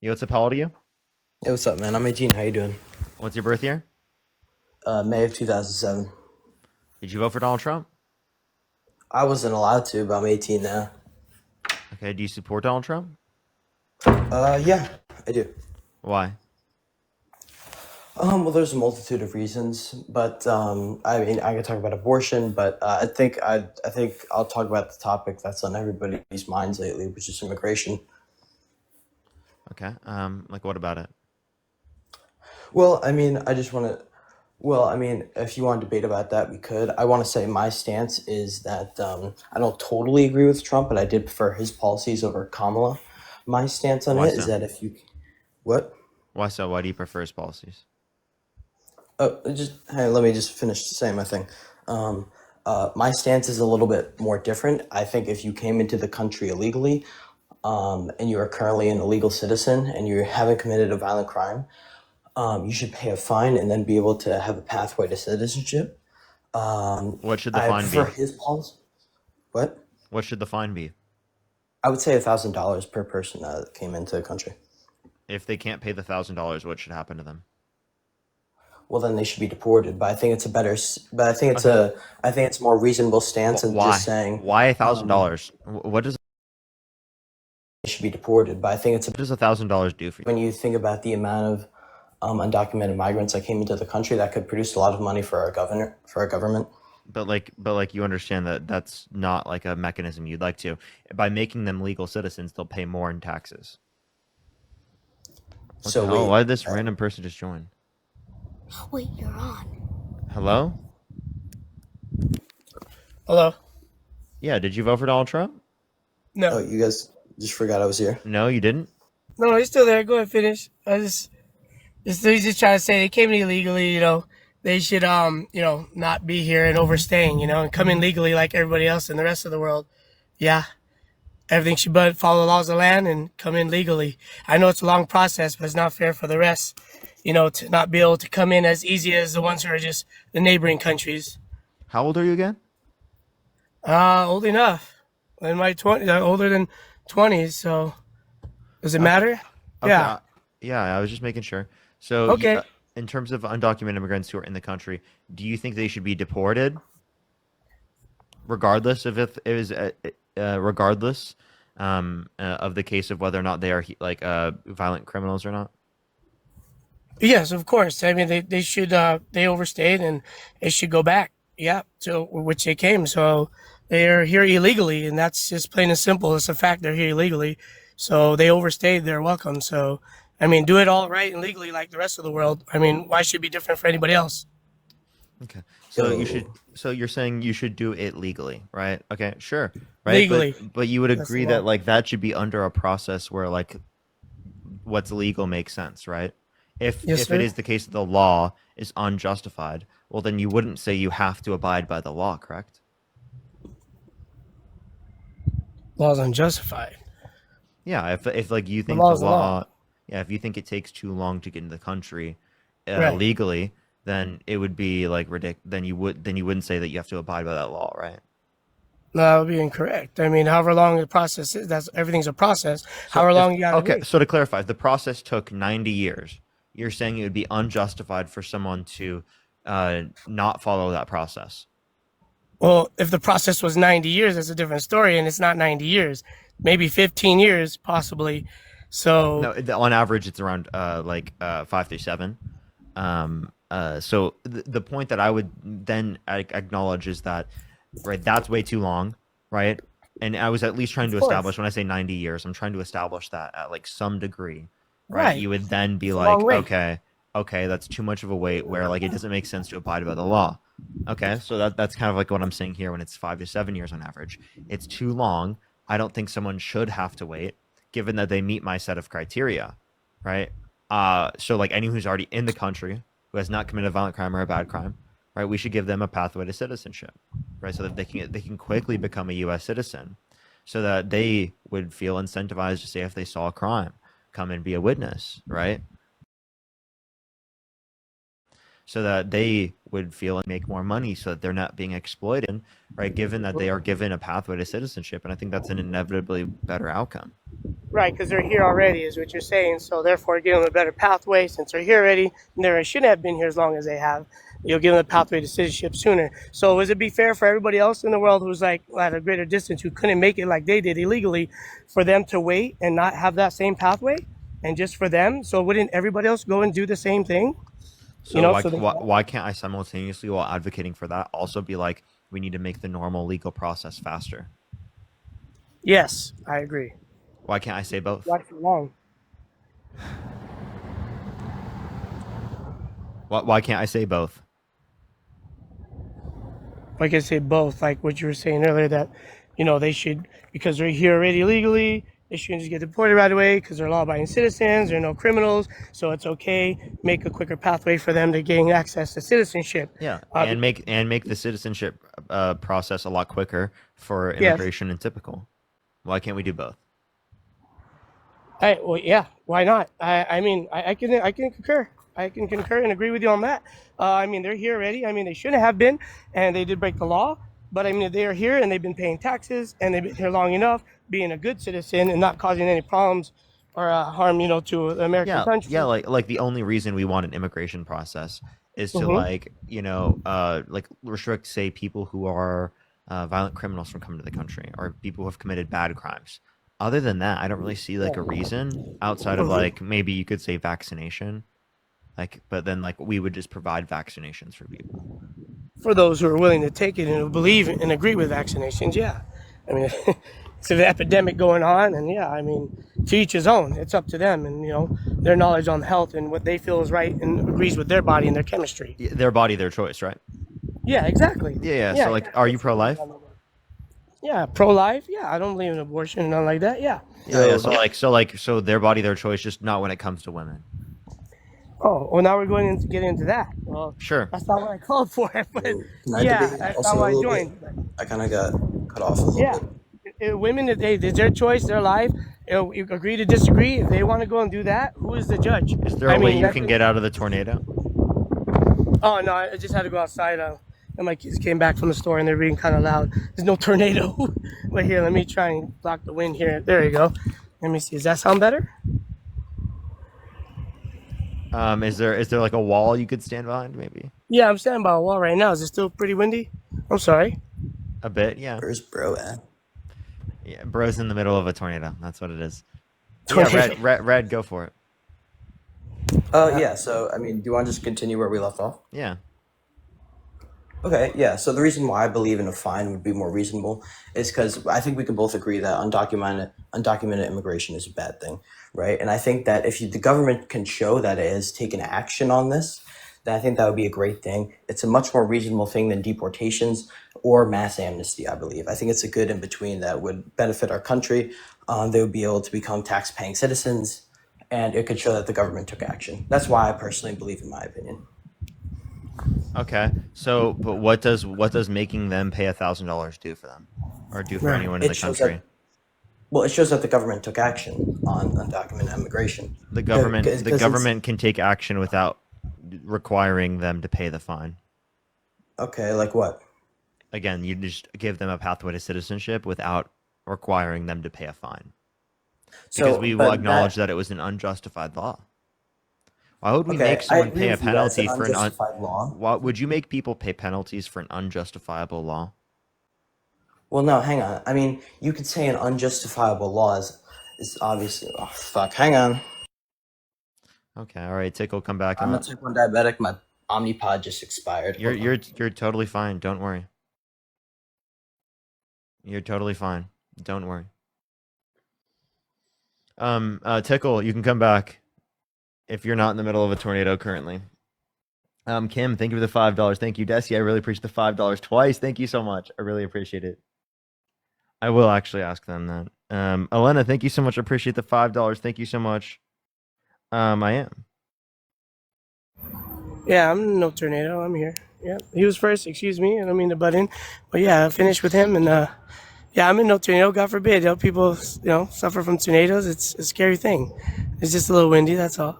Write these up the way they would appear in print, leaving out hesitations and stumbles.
Yo, what's up? How old are you? Hey, what's up, man? I'm 18. How you doing? What's your birth year? May of 2007. Did you vote for Donald Trump? I wasn't allowed to, but I'm 18 now. Okay, do you support Donald Trump? Yeah, I do. Why? Well, there's a multitude of reasons, but I mean, I could talk about abortion, but I think I'll talk about the topic that's on everybody's minds lately, which is immigration. Okay. Like what about it? Well, I mean, I just want to. Well, I mean, if you want to debate about that, we could. I want to say my stance is that I don't totally agree with Trump, but I did prefer his policies over Kamala. My stance on Why it is so? that if you what Why so? Why do you prefer his policies? just hey, let me just finish saying my thing. My stance is a little bit more different. I think if you came into the country illegally, and you are currently an illegal citizen and you haven't committed a violent crime, you should pay a fine and then be able to have a pathway to citizenship. What should the I fine prefer be? his policy. What? What should the fine be? I would say $1,000 per person that came into the country. If they can't pay the $1,000, what should happen to them? Well, then they should be deported. But I think it's a better. But I think it's Okay. a. I think it's a more reasonable stance than just Why? saying Why a thousand um, dollars? they should be deported. But I think it's a, What does $1,000 do for you? when you think about the amount of undocumented migrants that came into the country, that could produce a lot of money for our government. But you understand that that's not like a mechanism you'd like to. By making them legal citizens, they'll pay more in taxes. What the So hell? Why wait, did this random person just join? Wait, you're on. Hello? Hello. Yeah, did you vote for Donald Trump? oh, No, you guys just forgot I was here. No, you didn't. no, he's still there. Go ahead, finish. He's just trying to say they came in illegally. They should not be here and overstaying. And come in legally like everybody else in the rest of the world. Yeah, everything should but follow the laws of the land and come in legally. I know it's a long process, but it's not fair for the rest. To not be able to come in as easy as the ones who are just the neighboring countries. How old are you again? Old enough. In my 20s, older than 20s. So does it Okay. matter? Okay. Yeah. Yeah, I was just making sure. So, Okay. in terms of undocumented immigrants who are in the country, do you think they should be deported, regardless of if it is, regardless of the case of whether or not they are like violent criminals or not? Yes, of course. I mean, they should they overstayed and they should go back. Yeah, to which they came. So they are here illegally, and that's just plain and simple. It's a fact they're here illegally. So they overstayed. They're welcome. So I mean, do it all right and legally like the rest of the world. I mean, why should it be different for anybody else? Okay. So you should. Yo, So you're saying you should do it legally, right? Okay, sure, right. But Legally, but you would that's the agree that law. like that should be under a process where like what's legal makes sense, right? Yes, If it sir. is the case that the law is unjustified, well then you wouldn't say you have to abide by the law, correct? Law's unjustified. Yeah, if like you The think law the is the law. law, yeah, if you think it takes too long to get into the country Right. legally, then it would be like then you wouldn't say that you have to abide by that law, right? No, that would be incorrect. I mean, however long the process is, that's everything's a process. So However if long you gotta okay, wait. so to clarify, if the process took 90 years, you're saying it would be unjustified for someone to not follow that process. Well, if the process was 90 years, that's a different story, and it's not 90 years, maybe 15 years, possibly. So, No, on average, it's around 5 to 7. So the point that I would then acknowledge is that right, that's way too long, right? And I was at least trying of to course, establish when I say 90 years, I'm trying to establish that at like some degree, right? right. You would then be It's a long like, wait. okay, that's too much of a wait where like it doesn't make sense to abide by the law. Okay, so that's kind of like what I'm saying here when it's 5 to 7 years on average. It's too long. I don't think someone should have to wait, given that they meet my set of criteria, right? So like anyone who's already in the country who has not committed a violent crime or a bad crime, right? We should give them a pathway to citizenship, right? So that they can quickly become a U.S. citizen, so that they would feel incentivized to say if they saw a crime, come and be a witness, right? so that they would feel and make more money, so that they're not being exploited, right? Given that they are given a pathway to citizenship, and I think that's an inevitably better outcome. Right, because they're here already, is what you're saying. So therefore, give them a better pathway since they're here already. And they shouldn't have been here as long as they have. You'll give them a pathway to citizenship sooner. So would it be fair for everybody else in the world who's like at a greater distance who couldn't make it like they did illegally, for them to wait and not have that same pathway, and just for them? So wouldn't everybody else go and do the same thing? So So why can't I simultaneously, while advocating for that, also be like, we need to make the normal legal process faster? yes, I agree. Why can't I say both? Why so long? Why can't I say both? Like I say, both. Like what you were saying earlier, that they should, because they're here already legally, they shouldn't just get deported right away because they're law-abiding citizens. They're no criminals, so it's okay. Make a quicker pathway for them to gain access to citizenship. Yeah, and make the citizenship process a lot quicker for Yes. immigration and typical. Why can't we do both? Well, yeah. Why not? I mean, I can concur. I can concur and agree with you on that. I mean, they're here already. I mean, they shouldn't have been, and they did break the law. But I mean, they are here and they've been paying taxes and they've been here long enough, being a good citizen and not causing any problems or harm, to the American country. Yeah, like the only reason we want an immigration process is to like restrict, say, people who are violent criminals from coming to the country, or people who have committed bad crimes. Other than that, I don't really see like a reason outside of like maybe you could say vaccination, like, but then like we would just provide vaccinations for people. For those who are willing to take it and who believe and agree with vaccinations, yeah. I mean, it's an epidemic going on, and yeah, I mean, to each his own. It's up to them, and their knowledge on health and what they feel is right and agrees with their body and their chemistry. Their body, their choice, right? Yeah, exactly. Yeah. So like, are you pro-life? Yeah, pro-life. Yeah, I don't believe in abortion and nothing like that. Yeah. Yeah. So their body, their choice, just not when it comes to women. Oh, well, now we're going to get into that. Well, Sure. that's not what I called for. But Can I yeah, debate that's also not a why I little joined. bit? I kind of got cut off a little Yeah. bit. Women, it's their choice, their life. You agree to disagree. If they want to go and do that, who is the judge? Is there a way you can get out of the tornado? Oh no, I just had to go outside. And my kids came back from the store and they're being kind of loud. There's no tornado. But here, let me try and block the wind here. There you go. Let me see. Does that sound better? Is there like a wall you could stand behind, maybe? Yeah, I'm standing by a wall right now. Is it still pretty windy? I'm sorry. A bit, yeah. Where's bro at? Yeah, bro's in the middle of a tornado. That's what it is. Tornado. Yeah, red, go for it. Yeah. So I mean, do you want to just continue where we left off? Yeah. Okay, yeah. So the reason why I believe in a fine would be more reasonable is because I think we can both agree that undocumented immigration is a bad thing, right? And I think that if the government can show that it has taken action on this, then I think that would be a great thing. It's a much more reasonable thing than deportations or mass amnesty, I believe. I think it's a good in between that would benefit our country. They would be able to become tax-paying citizens, and it could show that the government took action. That's why I personally believe, in my opinion. Okay. So, but what does making them pay $1,000 do for them, or do for Right. anyone in the It shows country? Well, it shows that the government took action on undocumented immigration. The government, 'Cause the it's- government can take action without requiring them to pay the fine. Okay, like what? Again, you just give them a pathway to citizenship without requiring them to pay a fine, because we will but acknowledge that it was an unjustified law. Why would we Okay, make I someone agree pay a with you that it's penalty an for an unjustified law. Why would you make people pay penalties for an unjustifiable law? Well, no, hang on. I mean, you could say an unjustifiable law is obviously. Oh, fuck. Hang on. Okay, all right, Tickle, come back. I'm a type 1 diabetic. My Omnipod just expired. Hold on. You're totally fine. Don't worry. You're totally fine. Don't worry. Tickle, you can come back if you're not in the middle of a tornado currently. Kim, thank you for the $5. Thank you, Desi. I really appreciate the $5 twice. Thank you so much. I really appreciate it. I will actually ask them that. Elena, thank you so much. I appreciate the $5. Thank you so much. I am. Yeah, I'm no tornado. I'm here. Yeah, he was first. Excuse me. I don't mean to butt in, but yeah, I finished with him, and yeah, I'm in no tornado. God forbid. People, suffer from tornadoes. It's a scary thing. It's just a little windy. That's all.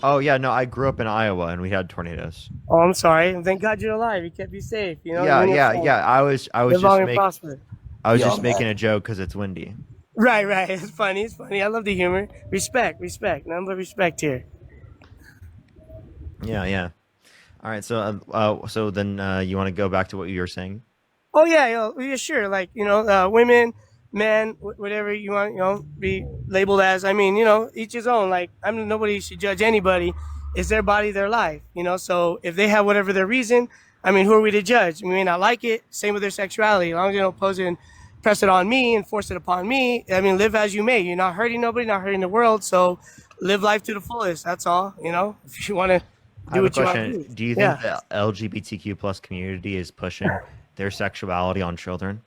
Oh yeah, no, I grew up in Iowa and we had tornadoes. Oh, I'm sorry. Thank God you're alive. You kept you safe. You know, you Yeah, and your yeah, family. yeah. Live long and prosper. I was Yo, just man. making a joke because it's windy. Right, right. It's funny. It's funny. I love the humor. Respect, respect. Nothing but respect here. Yeah, yeah. All right, so so then you want to go back to what you were saying? Oh yeah, yeah, sure. Like women, men, whatever you want, be labeled as. I mean, each his own. Like nobody should judge anybody. It's their body, their life. So if they have whatever their reason, I mean, who are we to judge? We may not like it. Same with their sexuality. As long as you don't pose it and press it on me and force it upon me. I mean, live as you may. You're not hurting nobody, not hurting the world. So live life to the fullest. That's all. If you want to I do have a what you want to question. do. Do you think Yeah. the LGBTQ plus community is pushing their sexuality on children?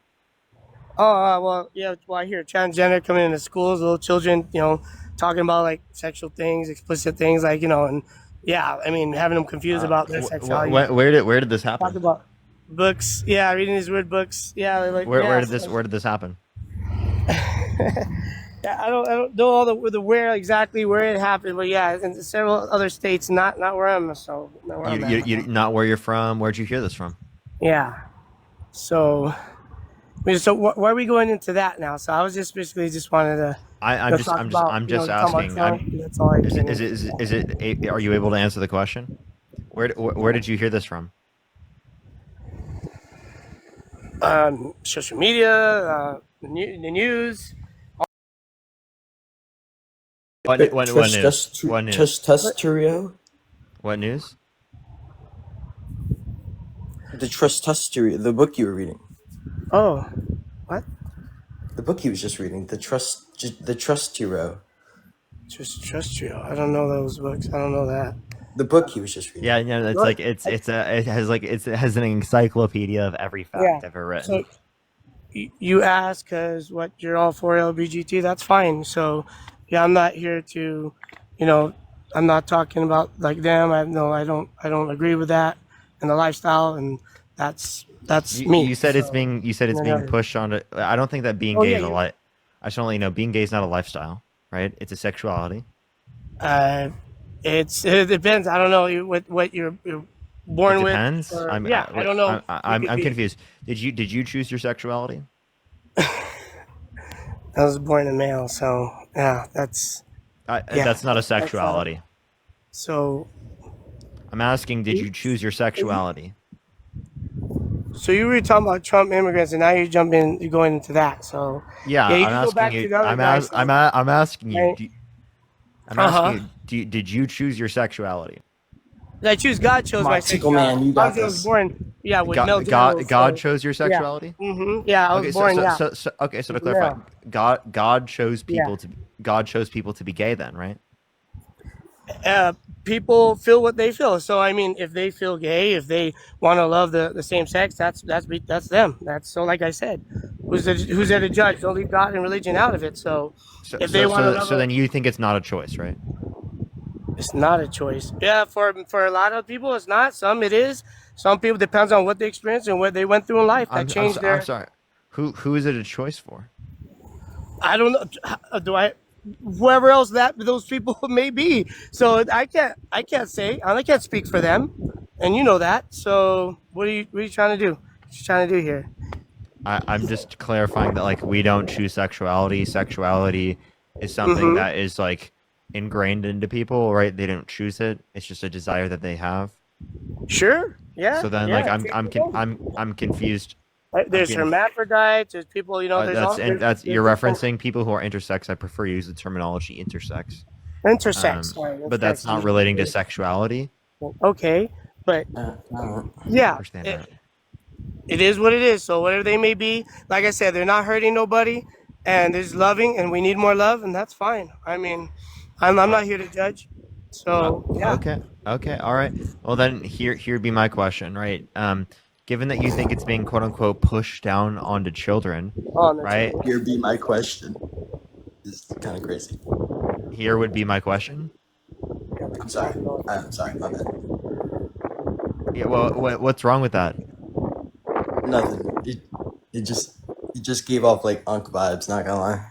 Oh, well, yeah. Well, I hear transgender coming into schools, little children, talking about like sexual things, explicit things, like and yeah, I mean, having them confused about their sexuality. Where did this Talk happen? about books, yeah, reading these weird books, yeah, they're like, Where yeah. where did this happen? Yeah, I don't know all the where exactly where it happened, but yeah, in several other states, not where I'm, so not where I'm at. You not where you're from. Where'd you hear this from? Yeah, so. So why are we going into that now? So I was just basically just wanted to talk about talking about Asking. Trump. That's all I can. Are you able to answer the question? Where did you hear this from? Social media, the news. What news? Testosterone? What news? The Testosterone, the book you were reading. Oh, what? The book he was just reading. The Testosterone. Just trust you. I don't know those books. I don't know that. The book he was just reading. Yeah, yeah. It's What? like it has an encyclopedia of every Yeah. fact ever written. So you ask because what you're all for LBGT. That's fine. So yeah, I'm not here to, I'm not talking about like them. I don't agree with that and the lifestyle, and that's me. You said So, you said it's being pushed on to. I don't think that being oh gay yeah, is a life. I just want to let you know being gay is not a lifestyle, right? It's a sexuality. Uh, it depends. I don't know what you're born It with. depends. Or, yeah, I don't know. I'm confused. Did you choose your sexuality? I was born a male, so yeah, that's yeah. That's not a That's sexuality. so. I'm asking, did you choose your sexuality? So you were talking about Trump immigrants, and now you're going into that. So Yeah, yeah, you I'm can go back asking to you. the other guys. I'm asking you. Right. I'm Uh-huh. asking you. Did you choose your sexuality? I choose God chose my Tickle sexuality. Man, you got Obviously, I was this. born, yeah, with male God genitals. So, chose your yeah. sexuality. Yeah, I was Okay, born. Yeah. So to clarify, God chose Yeah. people to be gay. Then, right? People feel what they feel. So I mean, if they feel gay, if they want to love the same sex, that's them. That's so. Like I said, who's there to judge? Don't leave God and religion out of it. So if they want to love, then you think it's not a choice, right? it's not a choice. Yeah, for a lot of people, it's not. Some it is. Some people depends on what they experienced and what they went through in life that changed their. I'm sorry. Who is it a choice for? I don't know. Do I? Whoever else that those people may be. So I can't say. I can't speak for them, and you know that. So what are you trying to do? What you trying to do here? I'm just clarifying that like we don't choose sexuality. Sexuality is something that is like ingrained into people, right? They don't choose it. It's just a desire that they have. Sure. Yeah. So then, yeah, like, I'm confused. There's I'm conf- hermaphrodites. There's people. There's all. That's you're referencing people who are intersex. I prefer to use the terminology intersex. Intersex. Sorry, But that's not relating to sexuality. Okay, but yeah, Understand that? it is what it is. So whatever they may be, like I said, they're not hurting nobody, and there's loving, and we need more love, and that's fine. I mean, I'm not here to judge. So yeah. Okay. All right. Well, then here'd be my question, right? Given that you think it's being quote unquote pushed down onto children, Oh, no, right? Here be my question. This is kind of crazy. Here would be my question. I'm sorry. My bad. Yeah. Well, what's wrong with that? Nothing. It just gave off like Unk vibes. Not gonna lie.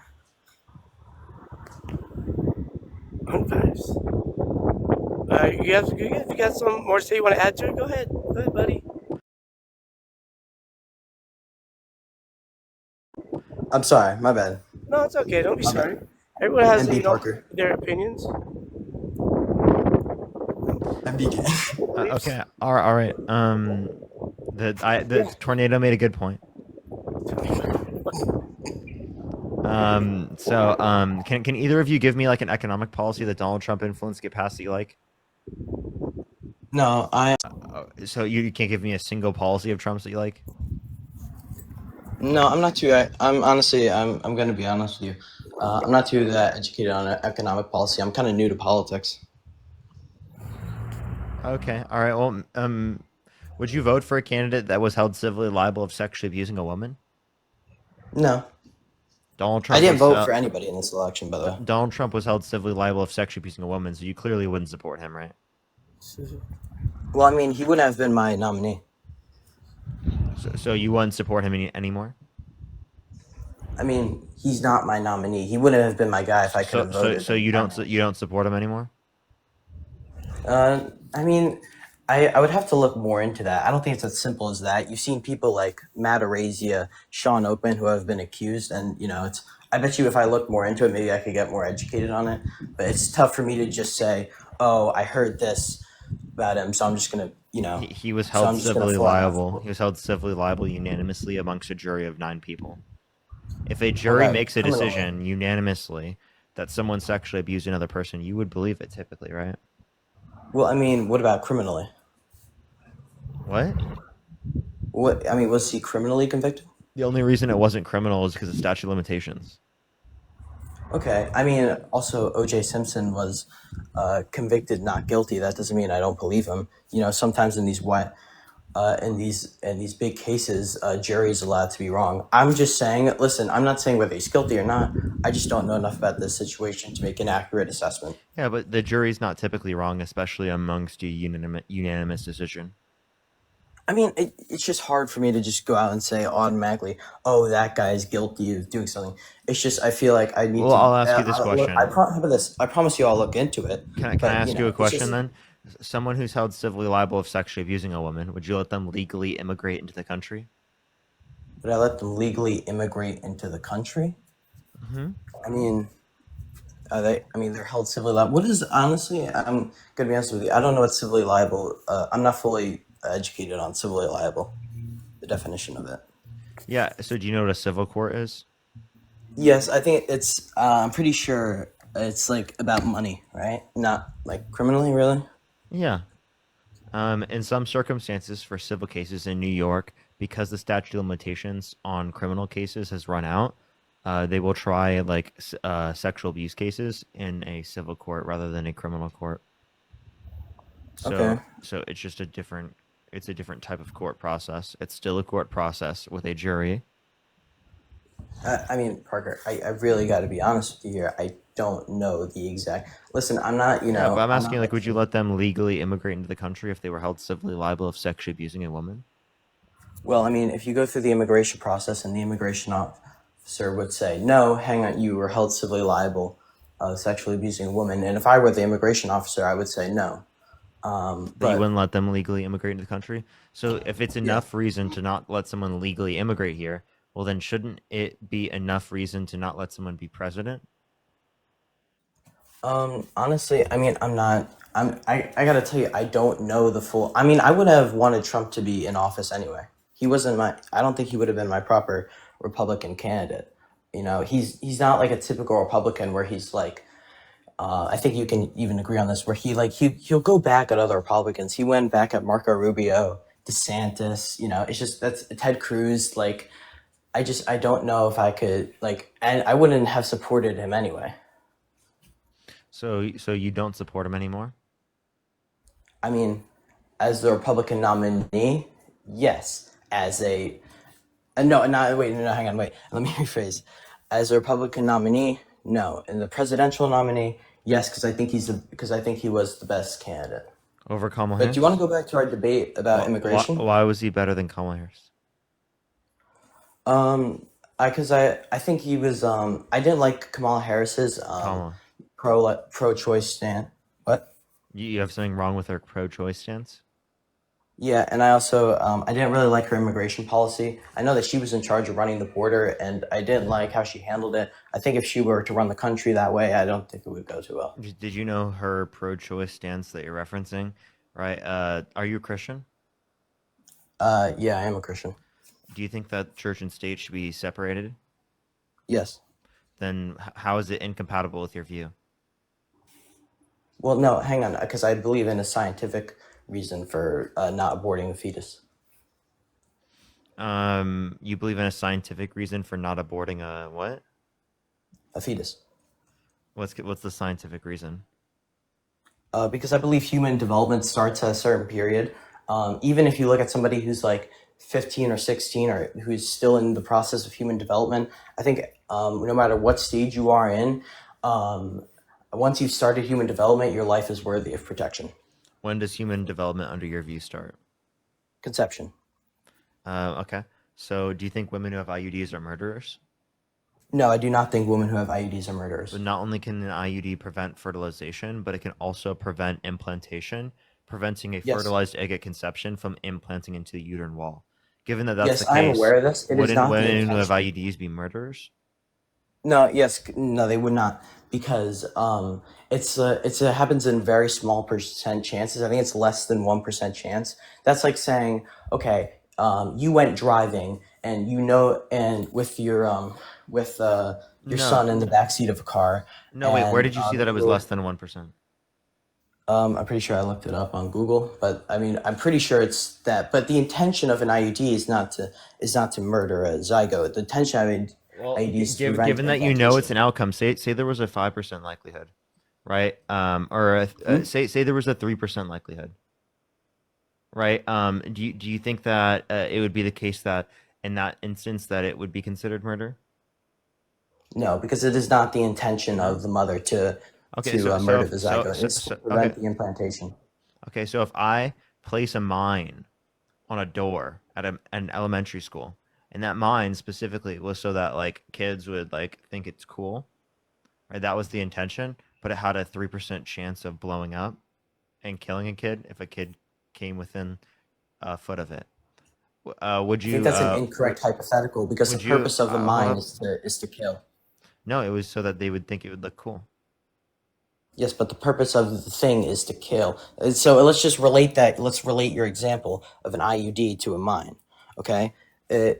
Vibes. You got some more to say? You want to add to it? Go ahead. Go ahead, buddy. I'm sorry, my bad. No, it's okay. Don't be My bad. sorry. Everyone has, MB Parker. their opinions, MBK. beliefs. Okay. All right. The tornado made a good point. Can either of you give me like an economic policy that Donald Trump influenced get passed that you like? No, So you can't give me a single policy of Trump's that you like? no, I'm not too. I'm honestly, I'm gonna be honest with you. I'm not too that educated on economic policy. I'm kind of new to politics. Okay. All right. Well, would you vote for a candidate that was held civilly liable of sexually abusing a woman? No, Donald I Trump didn't was vote for anybody in this election, by the way. Donald Trump was held civilly liable of sexually abusing a woman, so you clearly wouldn't support him, right? Well, I mean, he wouldn't have been my nominee. So you wouldn't support him anymore? I mean, he's not my nominee. He wouldn't have been my guy if I could have voted. So you don't support him anymore? I mean, I would have to look more into that. I don't think it's as simple as that. You've seen people like Matt Arezia, Sean Open, who have been accused, and it's. I bet you if I looked more into it, maybe I could get more educated on it. But it's tough for me to just say, "Oh, I heard this about him," so I'm just gonna, He was so held I'm just gonna civilly fly off. liable. He was held civilly liable unanimously amongst a jury of 9 people. If a jury Okay, makes a criminally. decision unanimously that someone sexually abused another person, you would believe it typically, right? Well, I mean, what about criminally? What? What I mean, was he criminally convicted? The only reason it wasn't criminal is because of statute of limitations. Okay, I mean, also O.J. Simpson was convicted, not guilty. That doesn't mean I don't believe him. Sometimes in these big cases, jury's allowed to be wrong. I'm just saying. Listen, I'm not saying whether he's guilty or not. I just don't know enough about this situation to make an accurate assessment. Yeah, but the jury's not typically wrong, especially amongst a unanimous decision. I mean, it's just hard for me to just go out and say automatically, "Oh, that guy's guilty of doing something." It's just I feel like I need Well, to. I'll ask you this question. How about this? I promise you, I'll look into it. Can I But, ask you a it's question just- then? Someone who's held civilly liable of sexually abusing a woman, would you let them legally immigrate into the country? Would I let them legally immigrate into the country? Mm-hmm. I mean, they're held civilly liable. What is honestly? I'm gonna be honest with you. I don't know what civilly liable. I'm not fully educated on civilly liable, the definition of it. Yeah. So do you know what a civil court is? Yes, I think it's. I'm pretty sure it's like about money, right? Not like criminally, really. Yeah. In some circumstances, for civil cases in New York, because the statute of limitations on criminal cases has run out, they will try like sexual abuse cases in a civil court rather than a criminal court. So, Okay. so it's just a different type of court process. It's still a court process with a jury. I mean, Parker, I really got to be honest with you here. I don't know the exact. Listen, I'm not. Yeah, but I'm asking, not like, would you let them legally immigrate into the country if they were held civilly liable of sexually abusing a woman? Well, I mean, if you go through the immigration process and the immigration officer would say, "No, hang on, you were held civilly liable of sexually abusing a woman," and if I were the immigration officer, I would say no. But you But wouldn't let them legally immigrate into the country? So if it's enough reason to not let someone legally immigrate here, well, then shouldn't it be enough reason to not let someone be president? honestly, I mean, I'm not. I gotta tell you, I don't know the full. I mean, I would have wanted Trump to be in office anyway. He wasn't my. I don't think he would have been my proper Republican candidate. He's not like a typical Republican where he's like. I think you can even agree on this, where he'll go back at other Republicans. He went back at Marco Rubio, DeSantis. It's just that's Ted Cruz. Like, I don't know if I could and I wouldn't have supported him anyway. So you don't support him anymore? I mean, as the Republican nominee, yes. As a no, no, wait, no, hang on, wait. Let me rephrase. As a Republican nominee, no. And the presidential nominee, yes, because I think he was the best candidate. Over Kamala But Harris? do you want to go back to our debate about immigration? Why was he better than Kamala Harris? I think he was. I didn't like Kamala Harris's Kamala. pro-choice stand. What? You have something wrong with her pro-choice stance? Yeah, and I also I didn't really like her immigration policy. I know that she was in charge of running the border, and I didn't like how she handled it. I think if she were to run the country that way, I don't think it would go too well. Did you know her pro-choice stance that you're referencing? Right. Are you a Christian? Yeah, I am a Christian. Do you think that church and state should be separated? Yes. Then how is it incompatible with your view? Well, no, hang on, because I believe in a scientific reason for not aborting a fetus. You believe in a scientific reason for not aborting a what? A fetus. What's the scientific reason? Because I believe human development starts at a certain period. Even if you look at somebody who's like 15 or 16 or who's still in the process of human development, I think no matter what stage you are in, once you've started human development, your life is worthy of protection. When does human development, under your view, start? Conception. Okay. So, do you think women who have IUDs are murderers? No, I do not think women who have IUDs are murderers. But not only can an IUD prevent fertilization, but it can also prevent implantation, preventing a Yes. fertilized egg at conception from implanting into the uterine wall. Given that that's Yes, the I'm case, aware of this. It is wouldn't not the women who have intention. IUDs be murderers? No, yes, no, they would not because it happens in very small percent chances. I think it's less than 1% chance. That's like saying, okay, you went driving and and with your No, son in the backseat of a car, no. Wait, where and did you see that it was you less than 1%? I'm pretty sure I looked it up on Google, but I mean, I'm pretty sure it's that. But the intention of an IUD is not to murder a zygote. The intention of an Well, IUD is to prevent given that you know it's implantation. an outcome, say there was a 5% likelihood, right? Hmm? Say there was a 3% likelihood, right? Do you think that it would be the case that in that instance that it would be considered murder? No, because it is not the intention of No. the mother Okay, to murder the zygote. It's to okay, prevent the implantation. okay. So if I place a mine on a door at an elementary school, and that mine specifically was so that like kids would like think it's cool, right? That was the intention, but it had a 3% chance of blowing up and killing a kid if a kid came within a foot of it. Would I think you? that's an incorrect hypothetical because the Would you? purpose of the Hold mine up. is to kill. No, it was so that they would think it would look cool. Yes, but the purpose of the thing is to kill. And so let's just relate that. Let's relate your example of an IUD to a mine. Okay.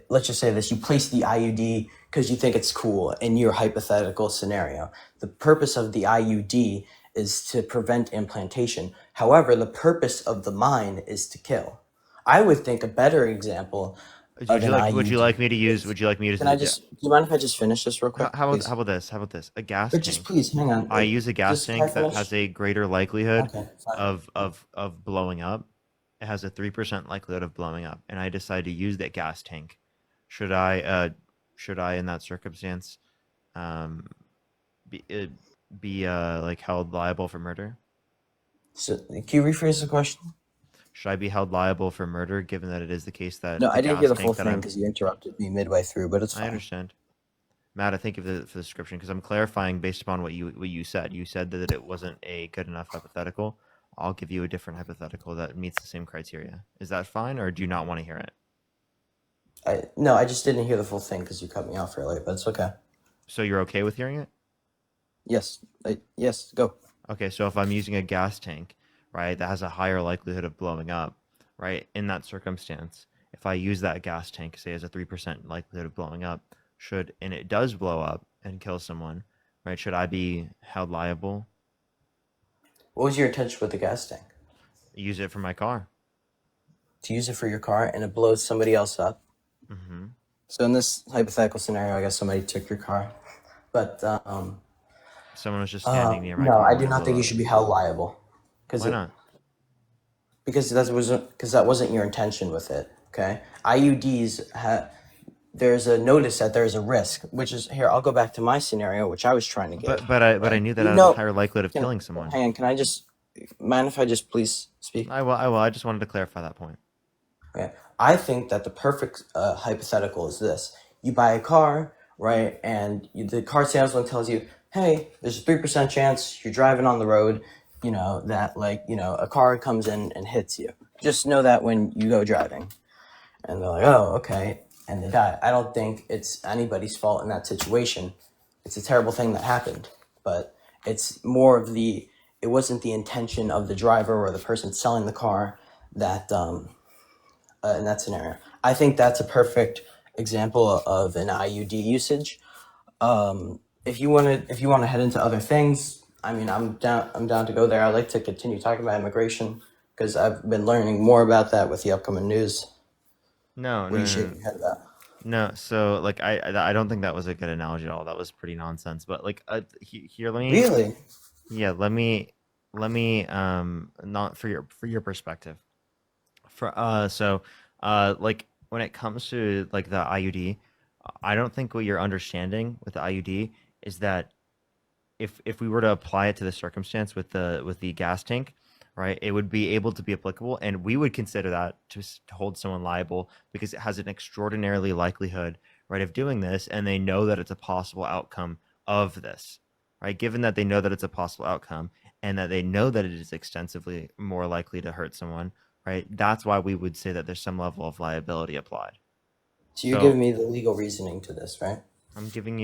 Let's just say this: you place the IUD because you think it's cool in your hypothetical scenario. The purpose of the IUD is to prevent implantation. However, the purpose of the mine is to kill. I would think a better example of an Would you like IUD me to use? is. Would you like me to? Can I just? Do you mind if I just finish this real quick, please? How about this? How about this? A gas But just tank. please hang on. I use a gas Just can I tank that finish? has a greater likelihood Okay, fine. of blowing up. It has a 3% likelihood of blowing up, and I decide to use that gas tank. Should I should I in that circumstance um be like held liable for murder? So, can you rephrase the question? Should I be held liable for murder given that it is the case No, that the I didn't hear gas the full tank that thing I'm because you interrupted me midway through, but it's I fine. understand. Matt, I thank you for the description because I'm clarifying based upon what you said. You said that it wasn't a good enough hypothetical. I'll give you a different hypothetical that meets the same criteria. Is that fine, or do you not want to hear it? No, I just didn't hear the full thing because you cut me off earlier, but it's okay. So you're okay with hearing it? Yes, yes, go. Okay, so if I'm using a gas tank, right, that has a higher likelihood of blowing up, right, in that circumstance, if I use that gas tank, say, as a 3% likelihood of blowing up, and it does blow up and kill someone, right, should I be held liable? What was your intention with the gas tank? Use it for my car. To use it for your car and it blows somebody else up. Hmm. So in this hypothetical scenario, I guess somebody took your car, but Someone was just standing near my no, car I do when it not blew think you up. should be held liable because Why not? that wasn't your intention with it. Okay, IUDs there's a notice that there's a risk, which is here. I'll go back to my scenario, which I was trying to give. But I Right? knew that You I had a know, higher likelihood of killing someone. hang on. Can I just mind if I just please speak? I will. I just wanted to clarify that point. Okay. I think that the perfect hypothetical is this: you buy a car, right, and the car salesman tells you, "Hey, there's a 3% chance you're driving on the road. that like, a car comes in and hits you. Just know that when you go driving. And they're like, oh, okay. And they die. I don't think it's anybody's fault in that situation. It's a terrible thing that happened. But it's more of it wasn't the intention of the driver or the person selling the car that, in that scenario. I think that's a perfect example of an IUD usage. If you want to head into other things, I mean, I'm down to go there. I'd like to continue talking about immigration because I've been learning more about that with the upcoming news. No, What no, are you no, no. shaking your head about? No, so like I don't think that was a good analogy at all. That was pretty nonsense. But like here, Really? yeah, let me not for your perspective. For so like when it comes to like the IUD, I don't think what you're understanding with the IUD is that if we were to apply it to the circumstance with the gas tank, right, it would be able to be applicable, and we would consider that to hold someone liable because it has an extraordinarily likelihood, right, of doing this, and they know that it's a possible outcome of this, right? Given that they know that it's a possible outcome and that they know that it is extensively more likely to hurt someone, right? That's why we would say that there's some level of liability applied. So you're So giving me the legal reasoning to this, right? I'm giving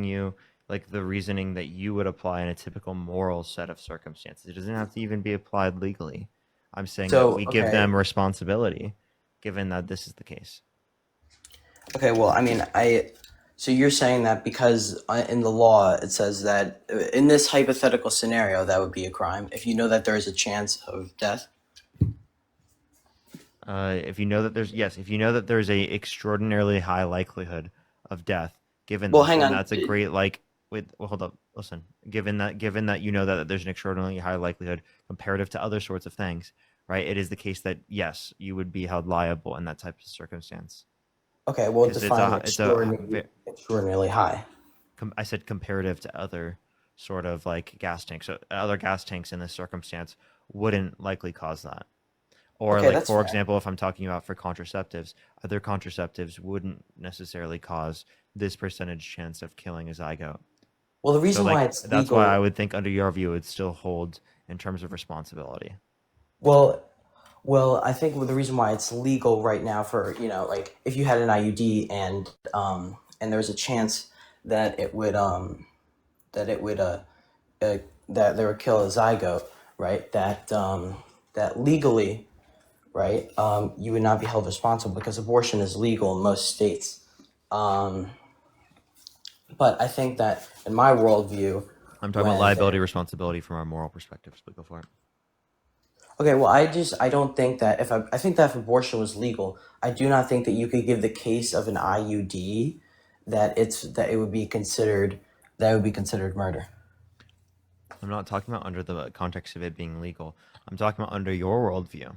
you like the reasoning that you would apply in a typical moral set of circumstances. It doesn't have to even be applied legally. I'm saying that So we give okay, them responsibility, given that this is the case. okay. Well, I mean, So you're saying that because in the law it says that in this hypothetical scenario that would be a crime if you know that there is a chance of death. If you know that there's yes, if you know that there's a extraordinarily high likelihood of death, given Well, this, hang then on. that's a great like. Wait, well, hold up. Listen, given that you know that there's an extraordinarily high likelihood comparative to other sorts of things, right? It is the case that yes, you would be held liable in that type of circumstance Okay, well, because define it's a extraordinarily high. I said comparative to other sort of like gas tanks. So other gas tanks in this circumstance wouldn't likely cause that. Or Okay, like that's for fair. example, if I'm talking about for contraceptives, other contraceptives wouldn't necessarily cause this percentage chance of killing a zygote. Well, the So reason why like it's that's why I legal. would think under your view it still holds in terms of responsibility. Well, I think the reason why it's legal right now for like if you had an IUD and there was a chance that that it would that they would kill a zygote, right? That legally, right, you would not be held responsible because abortion is legal in most states. Um, but I think that in my worldview, I'm talking about when liability there responsibility from our moral perspectives, but go for it. okay, well, I don't think that I think that if abortion was legal, I do not think that you could give the case of an IUD that it would be considered murder. I'm not talking about under the context of it being legal. I'm talking about under your worldview.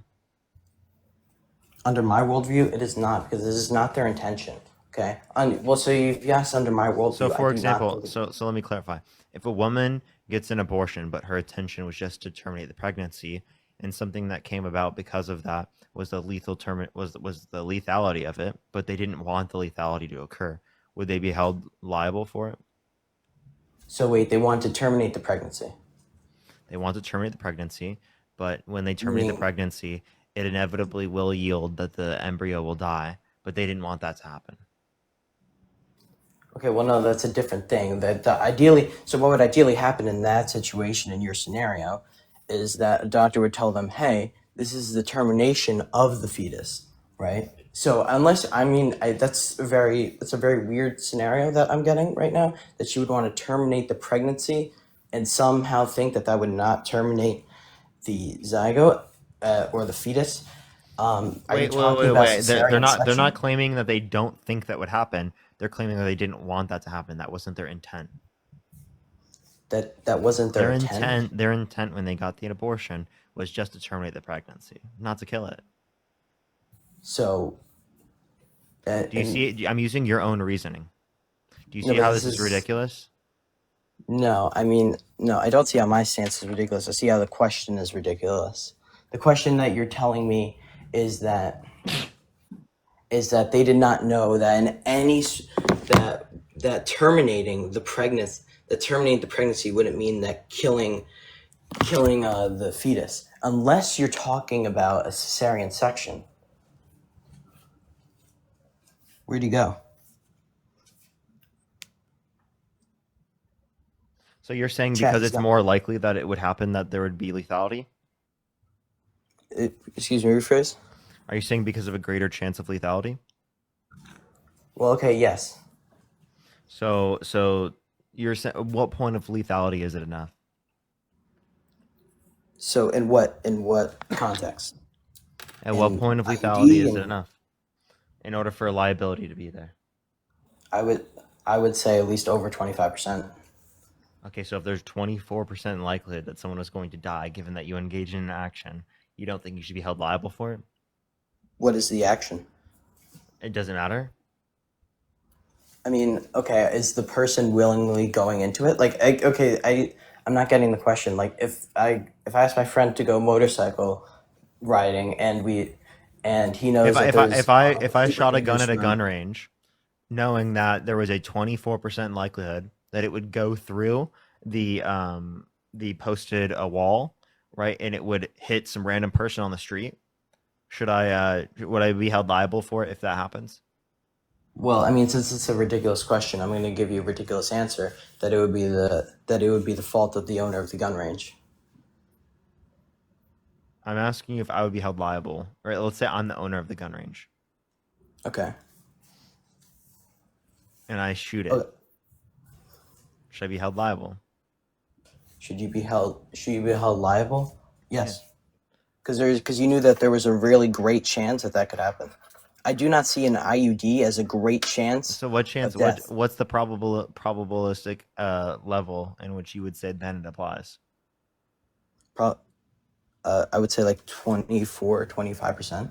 Under my worldview, it is not because this is not their intention. Okay, well, so if you ask under my So, worldview, I for do not example, think. so let me clarify. If a woman gets an abortion, but her intention was just to terminate the pregnancy, and something that came about because of that was the was the lethality of it, but they didn't want the lethality to occur, would they be held liable for it? So wait, they want to terminate the pregnancy, They want to terminate the pregnancy, but when they terminate the meaning pregnancy, it inevitably will yield that the embryo will die, but they didn't want that to happen. okay, well, no, that's a different thing. Ideally, so what would ideally happen in that situation in your scenario is that a doctor would tell them, "Hey, this is the termination of the fetus," right? So unless I mean, that's a very weird scenario that I'm getting right now. That you would want to terminate the pregnancy and somehow think that would not terminate the zygote or the fetus. Are you talking about Wait. cesarean They're section? not claiming that they don't think that would happen. They're claiming that they didn't want that to happen. That wasn't their intent. That wasn't their intent. Their intent when they got the abortion was just to terminate the pregnancy, not to kill it. So, Do you and see it? I'm using your own reasoning. Do you no, see but how this this is is ridiculous? no. I mean, no. I don't see how my stance is ridiculous. I see how the question is ridiculous. The question that you're telling me is that they did not know that in that terminating the pregnancy wouldn't mean that killing killing the fetus, unless you're talking about a cesarean section. Where'd he go? So you're saying Chat, because he's it's gone. more likely that it would happen that there would be lethality? Excuse me, rephrase? Are you saying because of a greater chance of lethality? Well, okay, yes. So you're saying, what point of lethality is it enough? So in what context? At what point of lethality IUD, is it and enough in order for liability to be there? I would say at least over 25%. Okay, so if there's 24% likelihood that someone is going to die, given that you engage in an action, you don't think you should be held liable for it? What is the action? It doesn't matter? I mean, okay, is the person willingly going into it? Like, I'm not getting the question. Like, if I ask my friend to go motorcycle riding, and he knows that there's If I super shot a gun dangerous at a around. gun range, knowing that there was a 24% likelihood that it would go through the posted wall, right, and it would hit some random person on the street, would I be held liable for it if that happens? Well, I mean, since it's a ridiculous question, I'm going to give you a ridiculous answer that it would be the fault of the owner of the gun range. I'm asking you if I would be held liable, right? Let's say I'm the owner of the gun range Okay. and I shoot it. Okay. Should I be held liable? Should you be held liable? Yes. Because you knew that there was a really great chance that could happen. I do not see an IUD as a great chance. So what chance? Of death. What's the probabilistic level in which you would say then it applies? I would say like 24, 25%.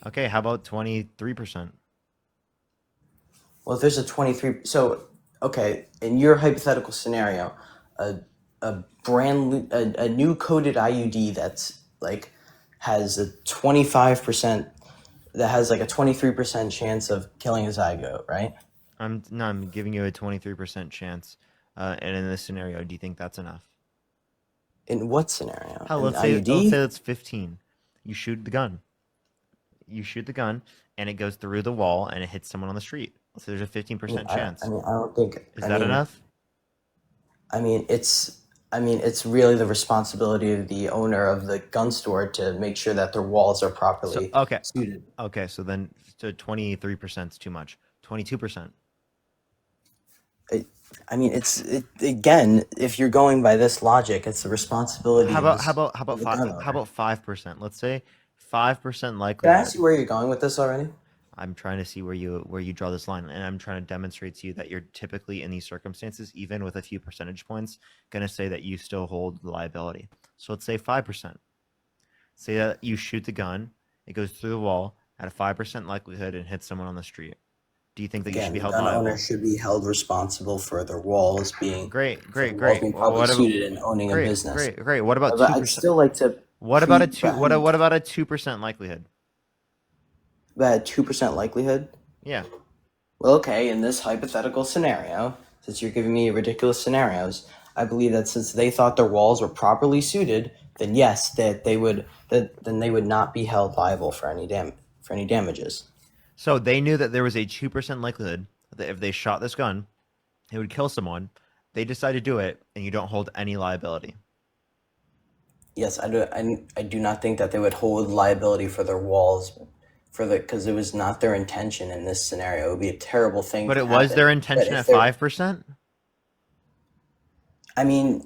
Okay, how about 23%? Well, if there's a 23, so okay, in your hypothetical scenario, a new coded IUD that's like has a 25%, that has like a 23% chance of killing a zygote, right? I'm giving you a 23% chance, and in this scenario, do you think that's enough? In what scenario? Hell, An let's say IUD? it's 15. You shoot the gun. And it goes through the wall and it hits someone on the street. So there's a 15% chance. I don't think. Is that enough? I mean, it's really the responsibility of the owner of the gun store to make sure that their walls are properly suited. Okay, so then 23% is too much. 22%. Again, if you're going by this logic, it's the responsibility. How about 5%? Let's say 5% likelihood. Can I ask you where you're going with this already? I'm trying to see where you draw this line, and I'm trying to demonstrate to you that you're typically in these circumstances, even with a few percentage points, going to say that you still hold the liability. So let's say 5%. Say that you shoot the gun, it goes through the wall at a 5% likelihood and hits someone on the street. Do you think that you should be held liable? The gun owner should be held responsible for their walls being great. Being probably suited and owning a business. Great. What about 2%? I'd still like to. What about a 2% likelihood? About 2% likelihood? Yeah. Well, okay, in this hypothetical scenario, since you're giving me ridiculous scenarios, I believe that since they thought their walls were properly suited, then yes, then they would not be held liable for any damages. So they knew that there was a 2% likelihood that if they shot this gun, it would kill someone. They decided to do it, and you don't hold any liability. Yes, I do not think that they would hold liability for their walls, because it was not their intention in this scenario. It would be a terrible thing. But it was their intention at 5%? I mean,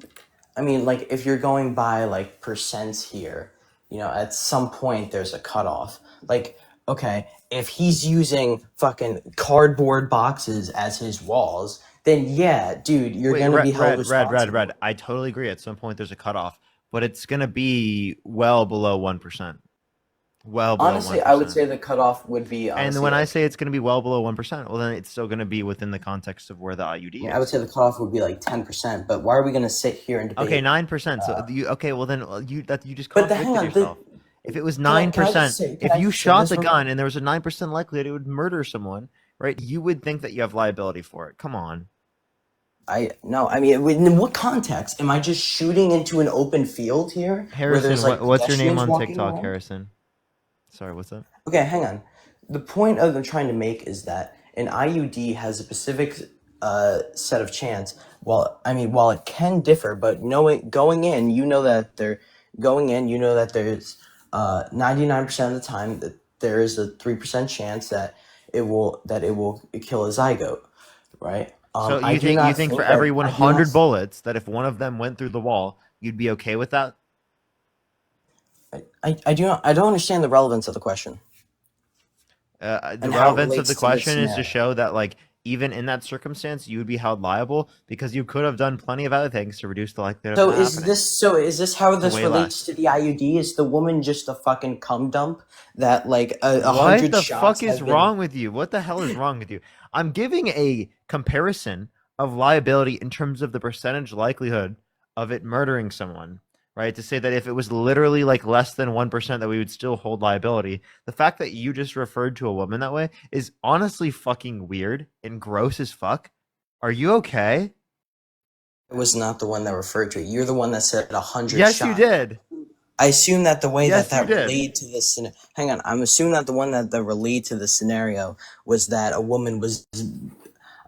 like if you're going by like percents here, at some point there's a cutoff. Like, okay, if he's using fucking cardboard boxes as his walls, then yeah, dude, you're gonna be held responsible. Red. I totally agree. At some point there's a cutoff, but it's gonna be well below 1%. Well below honestly, 1%. I would say the cutoff would be. And when I say it's going to be well below 1%, well, then it's still going to be within the context of where the IUD is. I would say the cutoff would be like 10%. But why are we going to sit here and debate? Okay, 9%. So well then you just But contradicted yourself. If it was 9%, if you shot the gun and there was a 9% likelihood it would murder someone, right? You would think that you have liability for it. Come on. No, I mean, in what context? Am I just shooting into an open field here where Harrison, there's like what's your name pedestrians on walking TikTok, around? Harrison? Sorry, what's up? Okay, hang on. The point of them trying to make is that an IUD has a specific set of chance. While it can differ, but knowing going in, you know that they're going in. You know that there's 99% of the time that there is a 3% chance that it will kill a zygote, right? So I you do think not for think every that I do not. 100 bullets that if one of them went through the wall, you'd be okay with that? I do not. I don't understand the relevance of the question The and how it relevance of the relates to this question is to scenario. show that, like, even in that circumstance, you would be held liable because you could have done plenty of other things to reduce the likelihood of So that happening. is this how this Way relates less. to the IUD? Is the woman just a fucking cum dump that like a What hundred the shots fuck is have been? wrong with you? What the hell is wrong with you? I'm giving a comparison of liability in terms of the percentage likelihood of it murdering someone, right? To say that if it was literally like less than 1% that we would still hold liability. The fact that you just referred to a woman that way is honestly fucking weird and gross as fuck. Are you okay? I was not the one that referred to it. You're the one that said 100 Yes, you shots. did. I assume that the way Yes, you that did. relayed to this scenario. Hang on, I'm assuming that the one that relayed to the scenario was that a woman was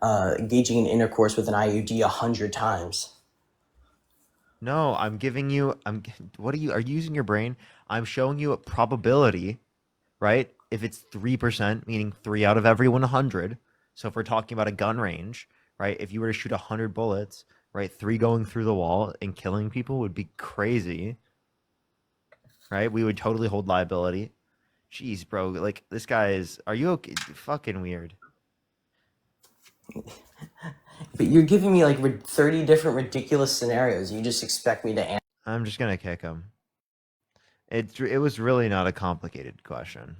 engaging in intercourse with an IUD 100 times. No, I'm giving you. What are you using your brain? I'm showing you a probability, right? If it's 3%, meaning 3 out of every 100. So if we're talking about a gun range, right? If you were to shoot 100 bullets, right? 3 going through the wall and killing people would be crazy, right? We would totally hold liability. Jeez, bro. Like, this guy is. Are you okay? Fucking weird. But you're giving me like 30 different ridiculous scenarios. You just expect me to answer. I'm just gonna kick him. It was really not a complicated question.